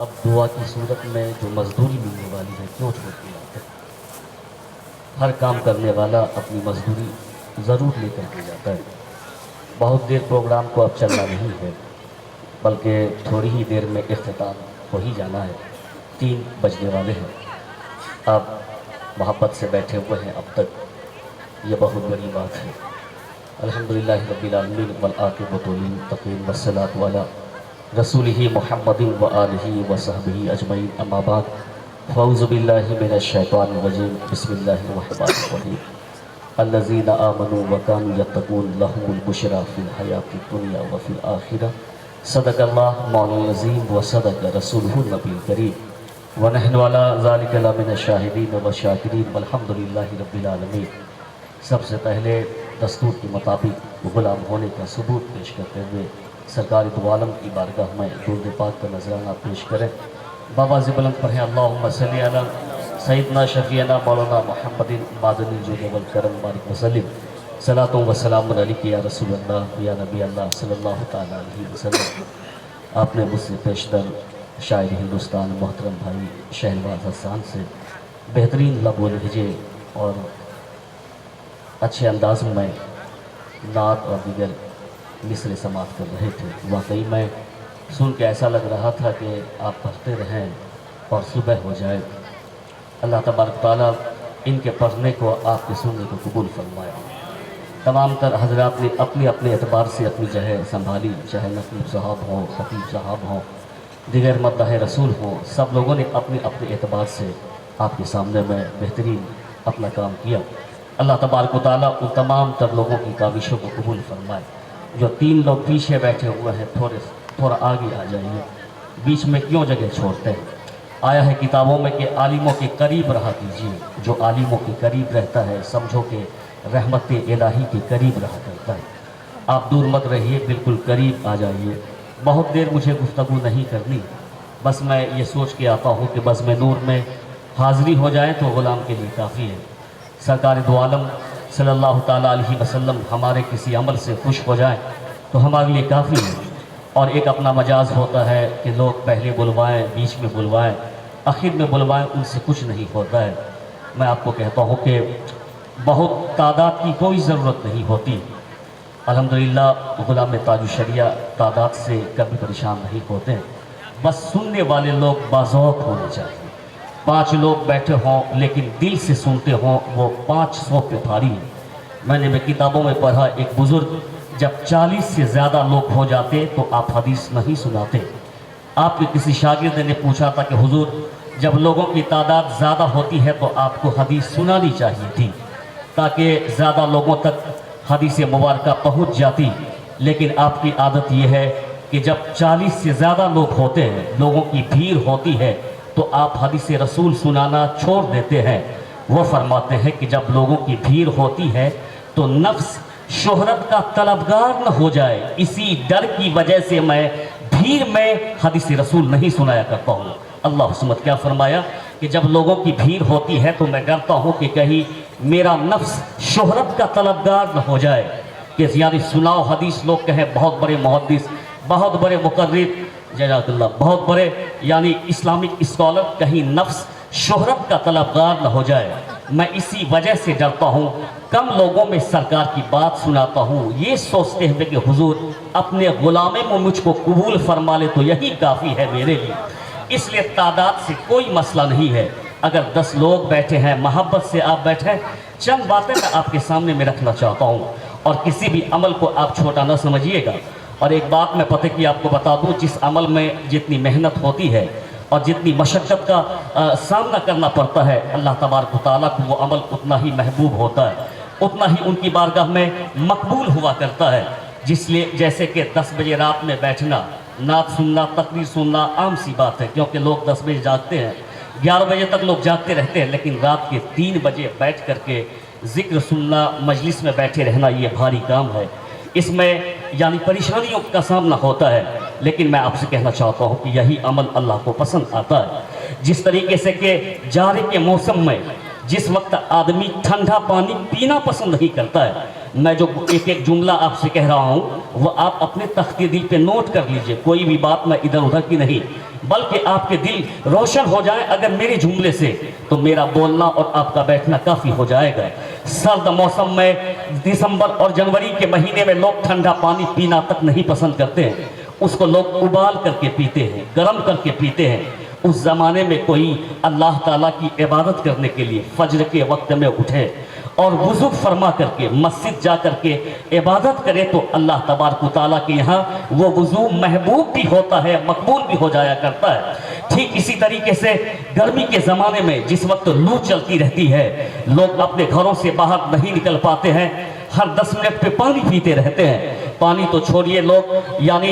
اب دعا کی صورت میں جو مزدوری ملنے والی ہے کیوں چھوڑ کے جاتے ہیں؟ ہر کام کرنے والا اپنی مزدوری ضرور لے کر کے جاتا ہے۔ بہت دیر پروگرام کو اب چلنا نہیں ہے، بلکہ تھوڑی ہی دیر میں اختتام ہو ہی جانا ہے۔ 3 بجنے والے ہیں، آپ محبت سے بیٹھے ہوئے ہیں اب تک، یہ بہت بڑی بات ہے۔ الحمدللہ رب العالمین والعاقبۃ للمتقین والصلاۃ علی رسولہ محمد وآلہ وصحبہ اجمعین، اما بعد، فاعوذ باللہ من الشیطان الرجیم، بسم اللہ الرحمن الرحیم۔ الذین آمنوا وکانوا یتقون لهم البشری فی الحیاۃ الدنیا وفی الآخرہ، صدق اللہ مولانا العظیم وصدق رسولہ النبی الکریم، ونحن علی ذلک لمن الشاہدین والشاکرین والحمدللہ رب العالمین۔ سب سے پہلے دستور کے مطابق غلام ہونے کا ثبوت پیش کرتے ہوئے سرکار دو عالم کی بارگاہ میں درود پاک کا نذرانہ پیش کریں۔ بابا بلند پڑھیں، اللہم صلی علی سیدنا شفیعنا مولانا محمد مادنی الجود والکرم بارک وسلم، صلاۃ و سلام علیک یا رسول اللہ یا نبی اللہ صلی اللہ تعالیٰ علیہ وسلم۔ آپ نے مجھ سے پیشتر شاعر ہندوستان محترم بھائی شہنواز حسان سے بہترین لب و لہجے اور اچھے انداز میں نعت اور دیگر مصرے سماعت کر رہے تھے۔ واقعی میں سن کے ایسا لگ رہا تھا کہ آپ پڑھتے رہیں اور صبح ہو جائے۔ اللہ تبارک تعالیٰ ان کے پڑھنے کو آپ کے سننے کو قبول فرمائے۔ تمام تر حضرات نے اپنے اپنے اعتبار سے اپنی جگہ سنبھالی، چاہے نقیب صاحب ہوں، خطیب صاحب ہوں، دیگر مداح رسول ہوں، سب لوگوں نے اپنے اپنے اعتبار سے آپ کے سامنے میں بہترین اپنا کام کیا۔ اللہ تبارک و تعالیٰ ان تمام تر لوگوں کی کاوشوں کو قبول فرمائے۔ جو 3 لوگ پیچھے بیٹھے ہوئے ہیں تھوڑا آگے آ جائیے، بیچ میں کیوں جگہ چھوڑتے ہیں؟ آیا ہے کتابوں میں کہ عالموں کے قریب رہا کیجیے، جو عالموں کے قریب رہتا ہے سمجھو کہ رحمت الہی کے قریب رہا کرتا ہے۔ آپ دور مت رہیے، بالکل قریب آ جائیے۔ بہت دیر مجھے گفتگو نہیں کرنی، بس میں یہ سوچ کے آتا ہوں کہ بزم نور میں حاضری ہو جائے تو غلام کے لیے کافی ہے۔ سرکار دو عالم صلی اللہ تعالیٰ علیہ وسلم ہمارے کسی عمل سے خوش ہو جائیں تو ہمارے لیے کافی ہے۔ اور ایک اپنا مجاز ہوتا ہے کہ لوگ پہلے بلوائیں، بیچ میں بلوائیں، آخر میں بلوائیں، ان سے کچھ نہیں ہوتا ہے۔ میں آپ کو کہتا ہوں کہ بہت تعداد کی کوئی ضرورت نہیں ہوتی۔ الحمدللہ غلام تاج الشریعہ تعداد سے کبھی پریشان نہیں ہوتے، بس سننے والے لوگ باذوق ہونے چاہیے۔ 5 لوگ بیٹھے ہوں لیکن دل سے سنتے ہوں، وہ 500 پہ بھاری ہے۔ میں نے کتابوں میں پڑھا، ایک بزرگ جب 40 سے زیادہ لوگ ہو جاتے تو آپ حدیث نہیں سناتے۔ آپ کے کسی شاگرد نے پوچھا تھا کہ حضور جب لوگوں کی تعداد زیادہ ہوتی ہے تو آپ کو حدیث سنانی چاہیے تھی تاکہ زیادہ لوگوں تک حدیث مبارکہ پہنچ جاتی، لیکن آپ کی عادت یہ ہے کہ جب 40 سے زیادہ لوگ ہوتے ہیں، لوگوں کی بھیڑ ہوتی ہے، تو آپ حدیث رسول سنانا چھوڑ دیتے ہیں۔ وہ فرماتے ہیں کہ جب لوگوں کی بھیڑ ہوتی ہے تو نفس شہرت کا طلبگار نہ ہو جائے، اسی ڈر کی وجہ سے میں بھیڑ میں حدیث رسول نہیں سنایا کرتا ہوں۔ اللہ سمت کیا فرمایا کہ جب لوگوں کی بھیڑ ہوتی ہے تو میں ڈرتا ہوں کہ کہیں میرا نفس شہرت کا طلبگار نہ ہو جائے، کہ یعنی سناؤ حدیث، لوگ کہیں بہت بڑے محدث، بہت بڑے مقرر، جزاک اللہ، بہت بڑے یعنی اسلامک اسکالر، کہیں نفس شہرت کا طلبگار نہ ہو جائے۔ میں اسی وجہ سے ڈرتا ہوں، کم لوگوں میں سرکار کی بات سناتا ہوں، یہ سوچتے ہوئے کہ حضور اپنے غلامے میں مجھ کو قبول فرما لے تو یہی کافی ہے میرے لیے۔ اس لیے تعداد سے کوئی مسئلہ نہیں ہے۔ اگر 10 لوگ بیٹھے ہیں، محبت سے آپ بیٹھیں، چند باتیں میں آپ کے سامنے میں رکھنا چاہتا ہوں، اور کسی بھی عمل کو آپ چھوٹا نہ سمجھیے گا۔ اور ایک بات میں پتہ کی آپ کو بتا دوں، جس عمل میں جتنی محنت ہوتی ہے اور جتنی مشقت کا سامنا کرنا پڑتا ہے، اللہ تبارک و تعالیٰ کو وہ عمل اتنا ہی محبوب ہوتا ہے، اتنا ہی ان کی بارگاہ میں مقبول ہوا کرتا ہے۔ جیسے کہ 10 بجے رات میں بیٹھنا، نعت سننا، تقریر سننا عام سی بات ہے، کیونکہ لوگ 10 بجے جاگتے ہیں، 11 بجے تک لوگ جاگتے رہتے ہیں، لیکن رات کے 3 بجے بیٹھ کر کے ذکر سننا، مجلس میں بیٹھے رہنا، یہ بھاری کام ہے۔ اس میں یعنی پریشانیوں کا سامنا ہوتا ہے، لیکن میں آپ سے کہنا چاہتا ہوں کہ یہی عمل اللہ کو پسند آتا ہے۔ جس طریقے سے کہ جاڑے کے موسم میں جس وقت آدمی ٹھنڈا پانی پینا پسند نہیں کرتا ہے، میں جو ایک جملہ آپ سے کہہ رہا ہوں وہ آپ اپنے تخت دل پہ نوٹ کر لیجئے، کوئی بھی بات میں ادھر ادھر کی نہیں۔ बल्कि आपके दिल रोशन हो जाए अगर मेरे जुमले से, तो मेरा बोलना और आपका बैठना काफ़ी हो जाएगा। सर्द मौसम में दिसंबर और जनवरी के महीने में लोग ठंडा पानी पीना तक नहीं पसंद करते हैं, उसको लोग उबाल करके पीते हैं, गर्म करके पीते हैं। उस ज़माने में कोई अल्लाह ताला की इबादत करने के लिए फज्र के वक्त में उठे और वुज़ू फरमा करके मस्जिद जा करके इबादत करे, तो अल्लाह तबारक व तआला के यहाँ वो वुज़ू महबूब भी होता है, मकबूल भी हो जाया करता है। ठीक इसी तरीके से गर्मी के ज़माने में जिस वक्त लू चलती रहती है, लोग अपने घरों से बाहर नहीं निकल पाते हैं, हर 10 मिनट पे पानी पीते रहते हैं। पानी तो छोड़िए, लोग यानी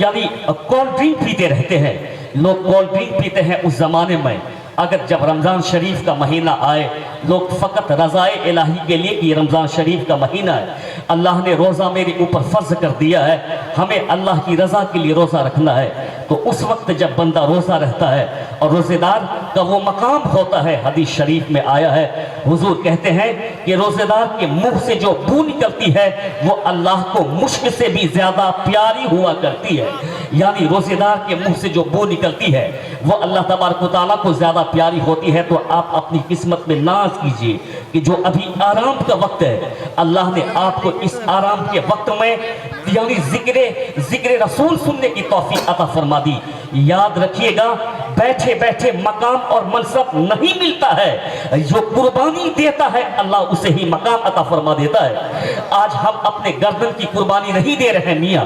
यानी कोल्ड ड्रिंक पीते रहते हैं, लोग कोल्ड ड्रिंक पीते हैं। उस ज़माने में अगर जब रमज़ान शरीफ का महीना आए, लोग फ़कत रज़ाए इलाही के लिए कि रमज़ान शरीफ का महीना है, अल्लाह ने रोज़ा मेरे ऊपर फ़र्ज़ कर दिया है, हमें अल्लाह की रज़ा के लिए रोज़ा रखना है, तो उस वक्त जब बंदा रोज़ा रहता है और रोज़ेदार का वो मकाम होता है, हदीस शरीफ में आया है, हुजूर कहते हैं कि रोज़ेदार के मुंह से जो बू निकलती है वो अल्लाह को मुश्क से भी ज़्यादा प्यारी हुआ करती है। यानी रोज़ेदार के मुंह से जो बू निकलती है वो अल्लाह तबारक व तआला को ज़्यादा प्यारी होती है। तो आप अपनी किस्मत में नाज कीजिए कि जो अभी आराम का वक्त है, अल्लाह ने आपको इस आराम के वक्त में यानी जिक्र रसूल सुनने की तौफीक अता फरमा दी। याद रखिएगा, बैठे बैठे मकाम और मनसब नहीं मिलता है, जो कुर्बानी देता है अल्लाह उसे ही मकाम अता फरमा देता है। आज हम अपने गर्दन की कुर्बानी नहीं दे रहे मियाँ,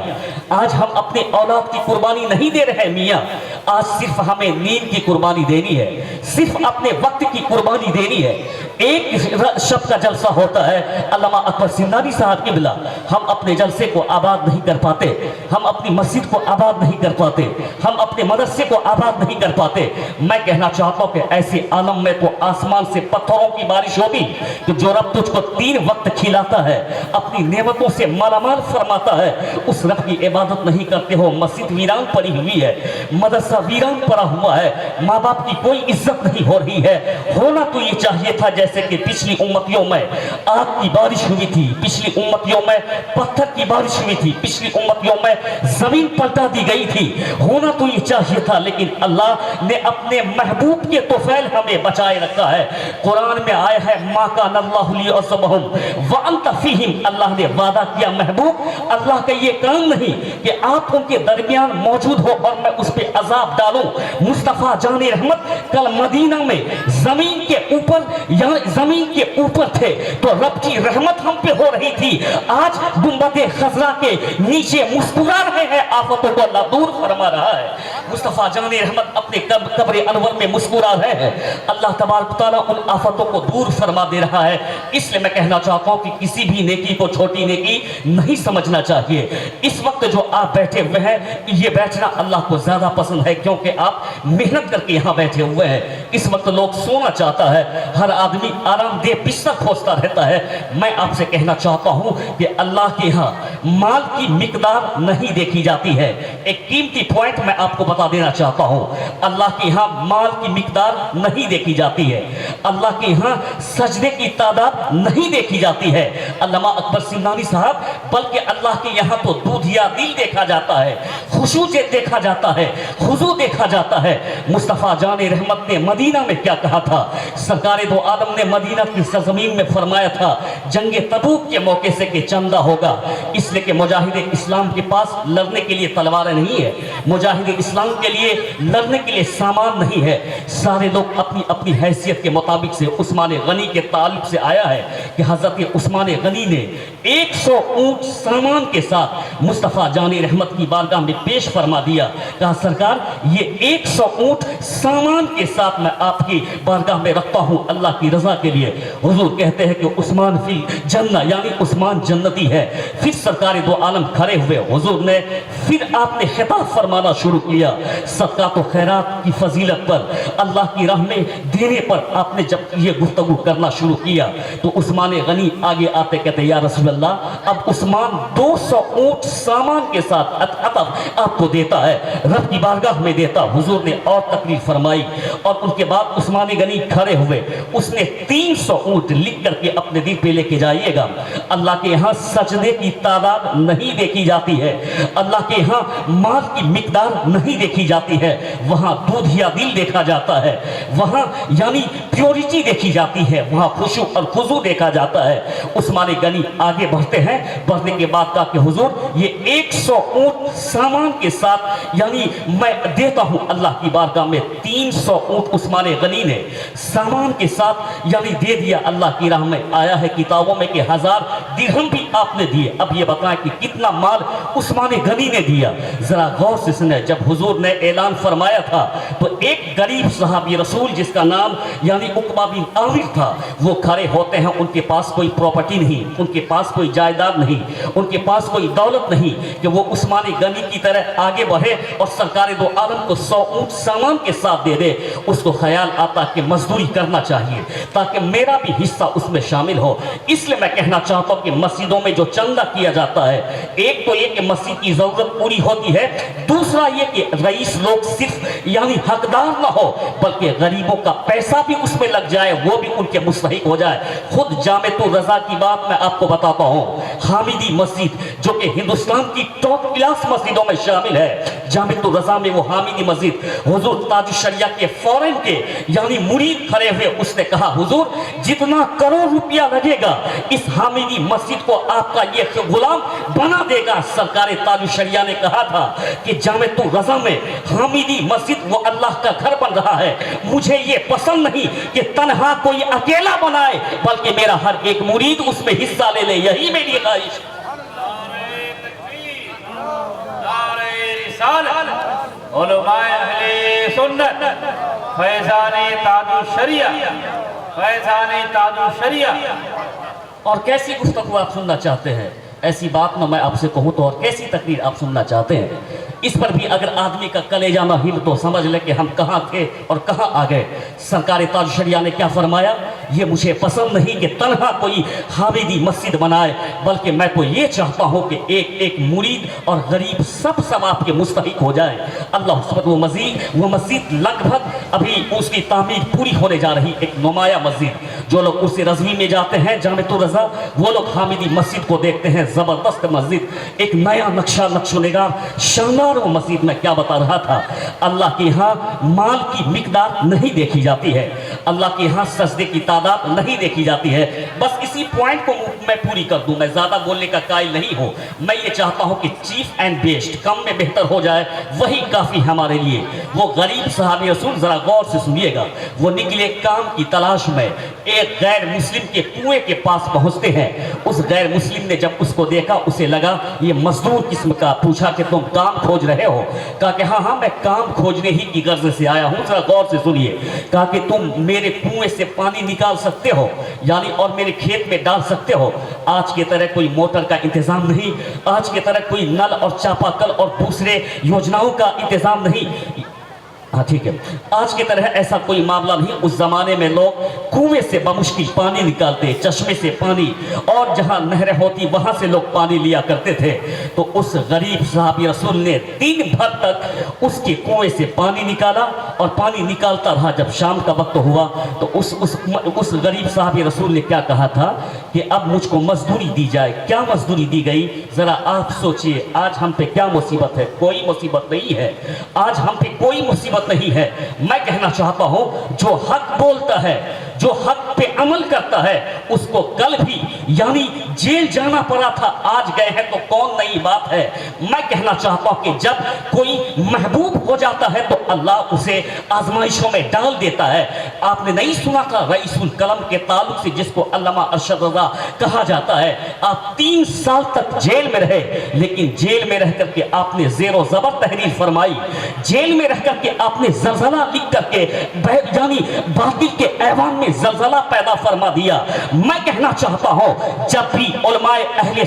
आज हम अपने औलाद की कुर्बानी नहीं दे रहे मियाँ, आज सिर्फ हमें नींद की कुर्बानी देनी है, सिर्फ अपने वक्त की कुर्बानी देनी है। एक शब का जलसा होता है, अल्लामा अकबर सिंधानी साहब के बिला, हम अपने जलसे को आबाद नहीं कर पाते, हम अपनी मस्जिद को आबाद नहीं कर पाते, हम अपने मदरसे को आबाद नहीं कर पाते। मैं कहना चाहता हूँ कि ऐसे आलम में तो आसमान से पत्थरों की बारिश होती कि जो रब तुझको 3 वक्त खिलाता है, अपनी नेमतों से मालामाल फरमाता है, उस रब की इबादत नहीं करते हो। मस्जिद वीरान पड़ी हुई है, मदरसा वीरान पड़ा हुआ है, माँ बाप की कोई इज्जत नहीं हो रही है। होना तो ये चाहिए था जैसे कि पिछली उम्मतियों में आग की बारिश हुई थी, पिछली उम्मतियों में पत्थर की बारिश हुई थी, पिछली उम्मतियों में जमीन पलटा दी गई थी। होना तो ये चाहिए था, लेकिन अल्लाह ने अपने महबूब के तोफैल हमें बचाए रखा है। कुरान में आया है, मा काना अल्लाहु लियुअज़्ज़िबहुम व अंत फीहिम, अल्लाह ने वादा किया महबूब, अल्लाह का ये काम नहीं कि आप उनके दरमियान मौजूद हो और मैं उस पर अजाब डालूं। मुस्तफ़ा जाने रहमत कल मदीना में जमीन के ऊपर, यहाँ जमीन के ऊपर थे तो रब की रहमत हम पे हो रही थी। आज गुंबदे खज़रा के नीचे मुस्कुरा रहे हैं, आफतों को अल्लाह दूर फरमा रहा है। मुस्तफ़ा जाने रहमत अपने कब्र अनवर में मुस्कुरा रहे हैं, अल्लाह तबारक तआला उन आफतों को दूर फरमा दे रहा है। इसलिए मैं कहना चाहता हूँ कि किसी भी नेकी को छोटी नेकी नहीं समझना चाहिए। इस वक्त जो आप बैठे हुए हैं, ये बैठना अल्लाह को ज़्यादा पसंद है, क्योंकि आप मेहनत करके यहाँ बैठे हुए हैं। इस वक्त लोग सोना चाहता है, हर आदमी आरामदेह बिस्तर खोजता रहता है। मैं आपसे कहना चाहता हूँ कि अल्लाह के यहाँ माल की मिकदार नहीं देखी जाती है। एक कीमती पॉइंट मैं आपको बता देना चाहता हूँ, अल्लाह के यहाँ माल की मिकदार नहीं देखी जाती है, अल्लाह के यहाँ सजदे की तादाद नहीं देखी जाती है अल्लामा अकबर सिंधानी साहब, बल्कि अल्लाह के यहाँ तो दूध या दिल देखा जाता है, खुशू से देखा जाता है, खुजू देखा जाता है। मुस्तफ़ा जाने रहमत ने मदीना में क्या कहा था, सरकारे दो आलम ने मदीना की सरजमीन में फरमाया था, जंगे तबूक के मौके से कि चंदा होगा, इसलिए कि मुजाहिद इस्लाम के पास लड़ने के लिए तलवारें नहीं है, मुजाहिद इस्लाम के लिए लड़ने के लिए सामान नहीं है। सारे लोग अपनी अपनी हैसियत के मुताबिक से उस्मान गनी के तालिब से आया है कि हज़रत उस्मान गनी ने 100 ऊँट सामान के साथ मुस्तफ़ा जाने रहमत की बारगाह में पेश फरमा दिया। कहा सरकार ये 100 ऊँट सामान के साथ मैं आपकी बारगाह में रखता हूँ अल्लाह की रज़ा के लिए। हुजूर कहते हैं कि उस्मान फी जन्नत, यानी उस्मान जन्नती है। फिर सरकार दो आलम खड़े हुए, हुजूर ने फिर आपने खिताब फरमाना शुरू किया, सदका तो खैरात की फजीलत पर, अल्लाह की राह में देने पर आपने जब ये गुफ्तगू करना शुरू किया तो उस्मान गनी आगे आते कहते या रसूल रसूल अल्लाह, अब उस्मान 200 ऊंट सामान के साथ अतब आपको देता है, रब की बारगाह में देता। हुजूर ने और तकरीर फरमाई और उनके बाद उस्मान गनी खड़े हुए, उसने 300 ऊंट लिख करके अपने दिल पे लेके जाइएगा। अल्लाह के यहाँ सजदे की तादाद नहीं देखी जाती है, अल्लाह के यहाँ माल की मिकदार नहीं देखी जाती है, वहाँ दूधिया दिल देखा जाता है, वहाँ यानी प्योरिटी देखी जाती है, वहाँ खुशू और खुजू देखा जाता है। उस्मान गनी आगे बढ़ते हैं, बढ़ने के बाद कहा कि हुजूर ये 100 ऊंट सामान के साथ यानी मैं देता हूँ अल्लाह की बारगाह में। 300 ऊंट उस्मान गनी ने सामान के साथ यानी दे दिया। अल्लाह की राह में आया है किताबों में कि 1000 दिरहम भी आपने दिए। अब ये बताएं कि कितना माल उस्मान गनी ने दिया, जरा गौर से सुने। जब हुजूर ने ऐलान फरमाया था तो एक गरीब सहाबी रसूल जिसका नाम यानी उकबा बिन आमिर था, वो खड़े होते हैं। उनके पास कोई प्रॉपर्टी नहीं, उनके पास कोई जायदाद नहीं, उनके पास कोई दौलत नहीं कि वो उस्मान गनी की तरह आगे बढ़े और सरकार दो आलम को 100 ऊंट सामान के साथ दे दे। उसको ख्याल आता कि मजदूरी करना चाहिए ताकि मेरा भी हिस्सा उसमें शामिल हो। इसलिए मैं कहना चाहता हूं कि मस्जिदों में जो चंदा किया जाता है, एक तो ये कि मस्जिद की जरूरत पूरी होती है, दूसरा ये कि रईस लोग सिर्फ यानी हकदार ना हो बल्कि गरीबों का पैसा भी उसमें लग जाए, वो भी उनके मुस्तहिक हो जाए। खुद जामिअतुर रज़ा की बात मैं आपको बताता हूँ, हामिदी मस्जिद जो कि हिंदुस्तान की टॉप क्लास मस्जिदों में शामिल है, जामिअतुर रज़ा में वो हामिदी मस्जिद, हुजूर ताजुश शरिया के फौरन के यानी मुरीद खड़े हुए, उसने कहा हुजूर जितना करोड़ रुपया लगेगा इस हामिदी मस्जिद को आपका ये गुलाम बना देगा। सरकार ताजुश शरिया ने कहा था कि जामिअतुर रज़ा में हामिदी मस्जिद वो अल्लाह का घर बन रहा है, मुझे ये पसंद नहीं कि तन्हा कोई अकेला बनाए बल्कि मेरा हर एक मुरीद उसमें हिस्सा ले ले, यही मेरी ख्वाहिश। उलमाए अहले सुन्नत फैज़ाने ताजुश शरिया, फैज़ाने ताजुश शरिया। और कैसी गुफ्तगू आप सुनना चाहते हैं, ऐसी बात ना मैं आपसे कहूँ तो और कैसी तकरीर आप सुनना चाहते हैं, इस पर भी अगर आदमी का कलेजा ना हिल तो समझ ले कि हम कहाँ थे और कहाँ आ गए। सरकार ताजुश शरिया ने क्या फरमाया, ये मुझे पसंद नहीं कि तन्हा कोई हामिदी मस्जिद बनाए बल्कि मैं तो ये चाहता हूँ कि एक एक मुरीद और गरीब सब आपके मुस्तहिक हो जाए। अल्लाह सुब्हान वो मस्जिद लगभग अभी उसकी तामीर पूरी होने जा रही, एक नुमाया मस्जिद। जो लोग उस रज़वी में जाते हैं जामिअतुर रज़ा, वो लोग हामिदी मस्जिद को देखते हैं, ज़बरदस्त मस्जिद, एक नया नक्शा नक्शोनिगार शानदार वो मस्जिद। में क्या बता रहा था, अल्लाह के यहाँ माल की मिकदार नहीं देखी जाती है, अल्लाह के यहाँ सजदे की तादाद नहीं देखी जाती है। बस इसी पॉइंट को मैं पूरी कर दूं, मैं ज्यादा बोलने का कायल नहीं हूं। मैं ये चाहता हूं कि चीफ एंड बेस्ट, कम में बेहतर हो जाए, वही काफी हमारे लिए। वो गरीब सहाबी रसूल जरा गौर से सुनिएगा, वो निकले काम की तलाश में, एक गैर मुस्लिम के कुएं के पास पहुंचते हैं। उस गैर मुस्लिम ने जब उसको देखा, उसे लगा ये मजदूर किस्म का, पूछा कि तुम काम खोज रहे हो? कहा कि हाँ मैं काम खोजने ही की गर्ज से आया हूं। जरा गौर से सुनिए, कहा कि तुम मेरे कुएं से पानी निकाल सकते हो यानी और मेरे खेत में डाल सकते हो? आज की तरह कोई मोटर का इंतजाम नहीं, आज की तरह कोई नल और चापाकल और दूसरे योजनाओं का इंतजाम नहीं। हाँ ठीक है, आज की तरह ऐसा कोई मामला नहीं। उस जमाने में लोग कुएं से बमुश्किल पानी निकालते, चश्मे से पानी, और जहां नहरें होती वहां से लोग पानी लिया करते थे। तो उस गरीब साहबी रसूल ने दिन भर तक उसके कुएं से पानी निकाला और पानी निकालता रहा। जब शाम का वक्त हुआ तो उस गरीब साहबी रसूल ने क्या कहा था कि अब मुझको मजदूरी दी जाए। क्या मजदूरी दी गई, जरा आप सोचिए। आज हम पे क्या मुसीबत है? कोई मुसीबत नहीं है, आज हम पे कोई मुसीबत नहीं है। मैं कहना चाहता हूं, जो हक बोलता है, जो हक पे अमल करता है, उसको कल भी यानी जेल जाना पड़ा था, आज गए हैं तो कौन नई बात है। मैं कहना चाहता हूं कि जब कोई महबूब हो जाता है तो अल्लाह उसे आजमाइशों में डाल देता है। आपने नहीं सुना था रईसुल कलम के ताल्लुक से, जिसको अल्लामा अरशद रज़ा कहा जाता है? आप 3 साल तक जेल में रहे, लेकिन जेल में रह करके आपने ज़ेरो ज़बर तहरीर फरमाई, जेल में रह करके आपने ज़लज़ला लिख करके यानी बातिल के ऐवान में ज़लज़ला पैदा फरमा दिया। मैं कहना चाहता हूं, जब भी उलमाए अहले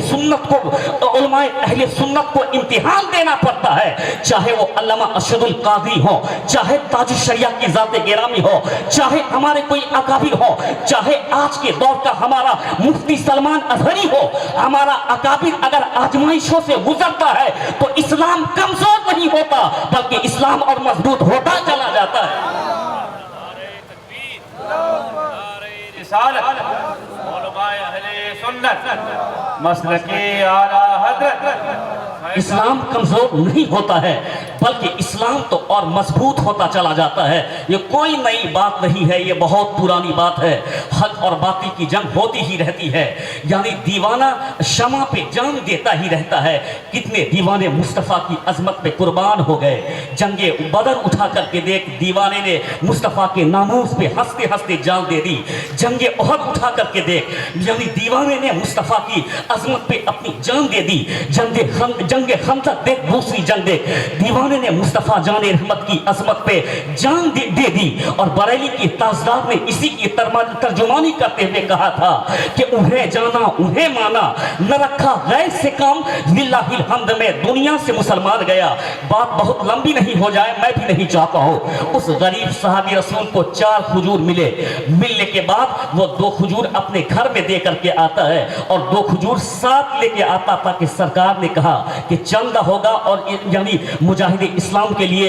सुन्नत को इम्तिहान देना पड़ता है, चाहे वो अल्लामा अरशदुल कादरी हो, चाहे ताजुश शरिया की ज़ात गिरामी हो, चाहे हमारे कोई अकाबिर हो, चाहे आज के दौर का हमारा मुफ्ती सलमान अजहरी हो, हमारा अकाबिर अगर आजमाइशों से गुजरता है तो इस्लाम कमजोर नहीं होता बल्कि इस्लाम और मजबूत होता चला जाता है। इस्लाम कमजोर नहीं होता है बल्कि इस्लाम तो और मजबूत होता चला जाता है। ये कोई नई बात नहीं है, ये बहुत पुरानी बात है। हक और बातिल की जंग होती ही रहती है, यानी दीवाना शमा पे जान देता ही रहता है। कितने दीवाने मुस्तफ़ा की अजमत पे कुर्बान हो गए। जंगे बदर उठा करके देख, दीवाने ने मुस्तफ़ा के नामूस पे हंसते हंसते जान दे दी। जंगे ओहद उठा करके देख, यानी दीवाने ने मुस्तफ़ा की अजमत पे अपनी जान दे दी। जंगे खंदक देख, दूसरी जंग देख, दीवाने ने मुस्तफ़ा जान रहमत की अजमत पे जान दे दी। और बरेली की ताजदार ने इसी की तर्जुमानी करते हुए कहा था कि उन्हें जाना उन्हें माना, न रखा गैर से काम, लिल्लाहिल हम्द में दुनिया से मुसलमान गया। बात बहुत लंबी नहीं हो जाए, मैं भी नहीं चाहता हूँ। उस गरीब सहाबी रसूल को 4 खजूर मिले। मिलने के बाद वो 2 खजूर अपने घर में दे करके आता है और 2 खजूर साथ लेके आता था कि सरकार ने कहा कि चंदा होगा और यानी मुजाहिद इस्लाम के लिए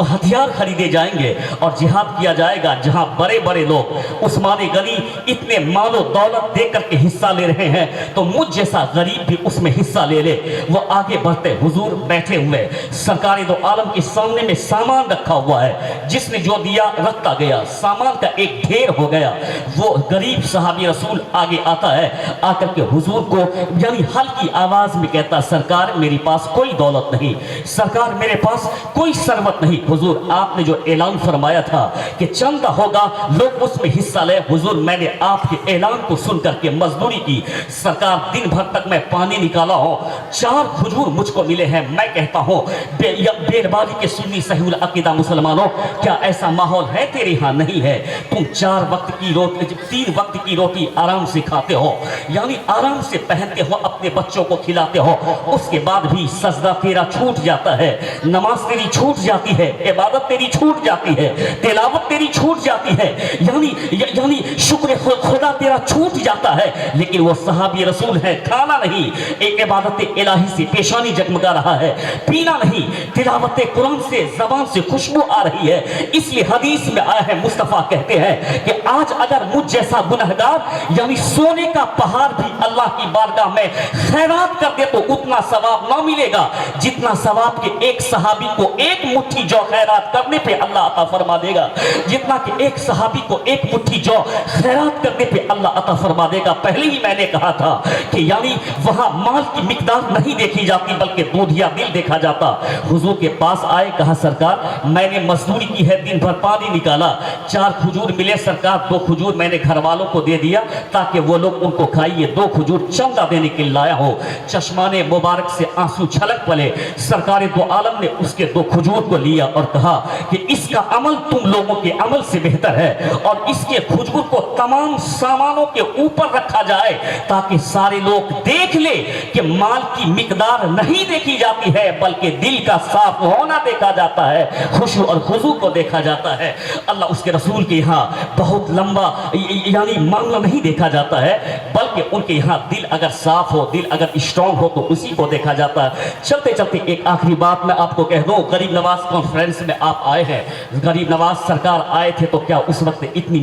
हथियार खरीदे जाएंगे और जिहाद किया जाएगा। जहां बड़े बड़े लोग उस्मानी गनी इतने मालो दौलत दे करके हिस्सा ले रहे हैं तो मुझ जैसा गरीब भी उसमें हिस्सा ले ले। वो आगे बढ़ते, हुजूर बैठे हुए, सरकार दो आलम के सामने में सामान रखा हुआ है, जिसने जो दिया रखता गया, सामान का एक ढेर हो गया। वो गरीब सहाबी रसूल आगे आता है, आकर के हुजूर को यानी हल्की आवाज में कहता, सरकार मेरे पास कोई दौलत नहीं, सरकार मेरे पास कोई सरवत नहीं। हुजूर आपने जो ऐलान फरमाया था कि चंदा होगा, लोग उसमें हिस्सा ले, हुजूर मैंने आपके ऐलान को सुन करके मजदूरी की। सरकार दिन भर तक मैं पानी निकाला हूं, 4 खजूर मुझको मिले हैं। मैं कहता हूं बेरबारी के सुन्नी सहीउल अकीदा मुसलमानों, क्या ऐसा माहौल है तेरे यहां? नहीं है। तुम 4 वक्त की रोटी, 3 वक्त की रोटी आराम से खाते हो, यानी आराम से पहनते हो, अपने बच्चों को खिलाते हो, उसके बाद भी सजदा तेरा छूट जाता है, नमाज तेरी छूट जाती है, इबादत तेरी छूट जाती है, तिलावत तेरी छूट जाती है, यानी शुक्र खुदा तेरा छूट जाता है। लेकिन वो सहाबी रसूल है, खाना नहीं, एक इबादत इलाही से पेशानी जगमगा रहा है, पीना नहीं, तिलावत कुरान से ज़बान से खुशबू आ रही है। इसलिए हदीस में आया है, मुस्तफ़ा कहते हैं कि आज अगर मुझ जैसा गुनहगार यानी सोने का पहाड़ भी अल्लाह की बारगाह में खैरात कर दे तो उतना सवाब ना मिलेगा जितना सवाब के एक सहाबी को एक मुट्ठी जौ खैरात करने पे अल्लाह अता फरमा देगा, जितना कि एक सहाबी को एक मुट्ठी जौ खैरात करने पे अल्लाह अता फरमा देगा। पहले ही मैंने कहा था कि यानी वहां माल की मिकदार नहीं देखी जाती बल्कि दूधिया दिल देखा जाता। हुजूर के पास आए, कहा सरकार मैंने मजदूरी की है, दिन भर पानी निकाला, 4 खजूर मिले, सरकार 2 खजूर मैंने घर वालों को दे दिया ताकि वो लोग उनको खाइए, 2 खजूर चंदा देने के लिए लाया हो। चश्माने मुबारक से आंसू छलक पड़े। सरकार दो आलम ने उसके 2 खजूर को लिया और कहा कि इसका अमल तुम लोगों के अमल से बेहतर है और इसके खजूर को तमाम सामानों के ऊपर रखा जाए ताकि सारे लोग देख ले कि माल की मिकदार नहीं देखी जाती है बल्कि दिल का साफ होना देखा जाता है, खुशू और खुजू को देखा जाता है। अल्लाह उसके रसूल के यहाँ बहुत लंबा यानी मामला नहीं देखा जाता है बल्कि उनके यहाँ दिल अगर साफ हो, दिल अगर स्ट्रांग हो तो उसी को देखा जाता है। चलते चलते एक आखिरी बात मैं आपको कह दूं, गरीब नवाज कॉन्फ्रेंस में आप आए हैं, गरीब नवाज सरकार आए थे तो क्या उस वक्त इतनी